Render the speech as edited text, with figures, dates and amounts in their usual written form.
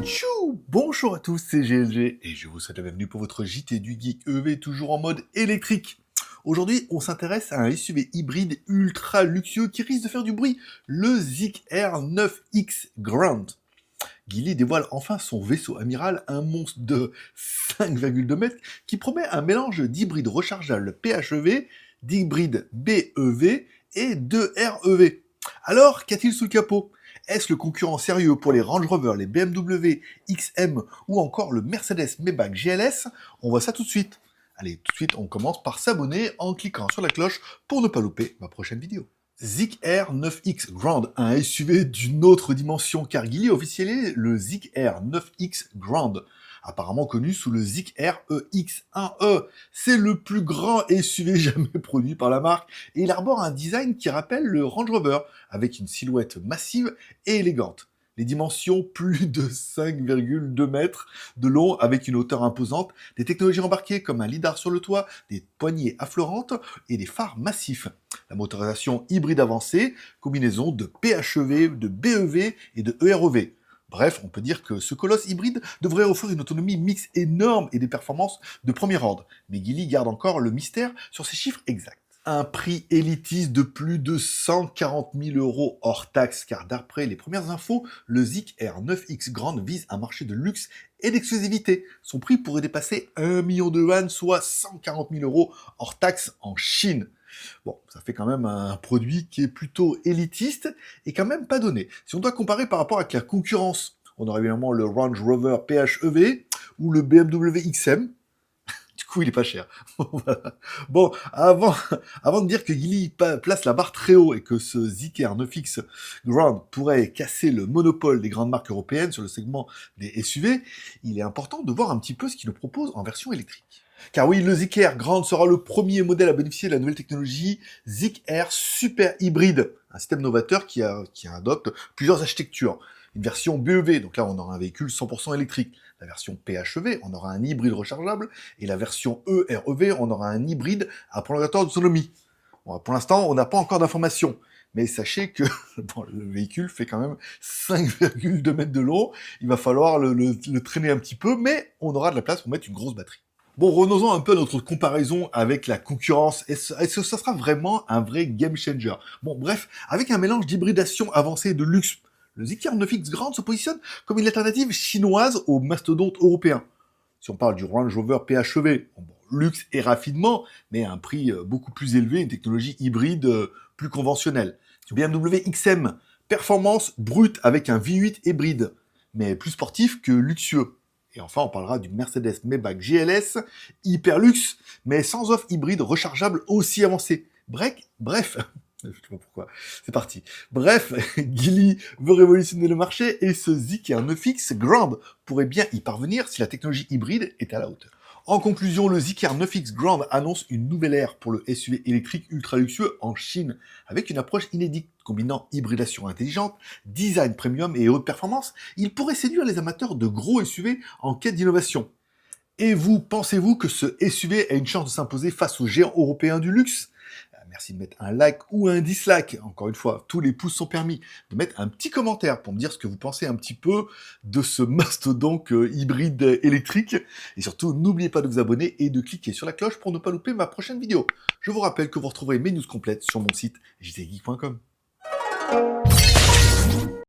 Tchou. Bonjour à tous, c'est GLG et je vous souhaite la bienvenue pour votre JT du Geek EV toujours en mode électrique. Aujourd'hui, on s'intéresse à un SUV hybride ultra luxueux qui risque de faire du bruit, le Zik Air 9X Grand. Geely dévoile enfin son vaisseau amiral, un monstre de 5,2 mètres qui promet un mélange d'hybride rechargeable PHEV, d'hybride BEV et de REV. Alors, qu'a-t-il sous le capot? Est-ce le concurrent sérieux pour les Range Rover, les BMW XM ou encore le Mercedes Maybach GLS? On voit ça tout de suite. Allez, tout de suite, on commence par s'abonner en cliquant sur la cloche pour ne pas louper ma prochaine vidéo. Zik Air 9X Grand, un SUV d'une autre dimension, car Geely a officialisé le Zik Air 9X Grand, apparemment connu sous le Zik Air EX1E. C'est le plus grand SUV jamais produit par la marque, et il arbore un design qui rappelle le Range Rover, avec une silhouette massive et élégante. Les dimensions, plus de 5,2 mètres de long avec une hauteur imposante, des technologies embarquées comme un lidar sur le toit, des poignées affleurantes et des phares massifs. La motorisation hybride avancée, combinaison de PHEV, de BEV et de EREV. Bref, on peut dire que ce colosse hybride devrait offrir une autonomie mixte énorme et des performances de premier ordre. Mais Geely garde encore le mystère sur ces chiffres exacts. Un prix élitiste de plus de 140 000 € hors taxe, car d'après les premières infos, le Zik Air 9X Grand vise un marché de luxe et d'exclusivité. Son prix pourrait dépasser 1 million de yuan, soit 140 000 € hors taxe en Chine. Bon, ça fait quand même un produit qui est plutôt élitiste et quand même pas donné. Si on doit comparer par rapport avec la concurrence, on aurait évidemment le Range Rover PHEV ou le BMW XM. Du coup, il est pas cher. Voilà. Bon, avant de dire que Geely place la barre très haut et que ce Zik Air 9X Grand pourrait casser le monopole des grandes marques européennes sur le segment des SUV, il est important de voir un petit peu ce qu'il nous propose en version électrique. Car oui, le Zik Air Grand sera le premier modèle à bénéficier de la nouvelle technologie Zik Air Super Hybride, un système novateur qui adopte plusieurs architectures. Une version BEV, donc là on aura un véhicule 100% électrique. La version PHEV, on aura un hybride rechargeable. Et la version EREV, on aura un hybride à prolongateur d'autonomie. Bon, pour l'instant, on n'a pas encore d'informations. Mais sachez que bon, le véhicule fait quand même 5,2 mètres de long. Il va falloir le traîner un petit peu, mais on aura de la place pour mettre une grosse batterie. Bon, revenons un peu à notre comparaison avec la concurrence. Est-ce que ça sera vraiment un vrai game changer? Bon, bref, avec un mélange d'hybridation avancée et de luxe, le Zik Air 9X Grand se positionne comme une alternative chinoise au mastodonte européen. Si on parle du Range Rover PHEV, bon, luxe et raffinement, mais à un prix beaucoup plus élevé, une technologie hybride plus conventionnelle. Du BMW XM, performance brute avec un V8 hybride, mais plus sportif que luxueux. Et enfin, on parlera du Mercedes Maybach GLS, hyper luxe, mais sans offre hybride rechargeable aussi avancée. Bref, je sais pas pourquoi, c'est parti. Bref, Geely veut révolutionner le marché et ce Zik Air 9X Grand pourrait bien y parvenir si la technologie hybride est à la hauteur. En conclusion, le Zik Air 9X Grand annonce une nouvelle ère pour le SUV électrique ultra luxueux en Chine, avec une approche inédite combinant hybridation intelligente, design premium et haute performance. Il pourrait séduire les amateurs de gros SUV en quête d'innovation. Et vous, pensez-vous que ce SUV a une chance de s'imposer face aux géants européens du luxe? Merci de mettre un like ou un dislike. Encore une fois, tous les pouces sont permis. De mettre un petit commentaire pour me dire ce que vous pensez un petit peu de ce mastodonte hybride électrique. Et surtout, n'oubliez pas de vous abonner et de cliquer sur la cloche pour ne pas louper ma prochaine vidéo. Je vous rappelle que vous retrouverez mes news complètes sur mon site jtgeek.com.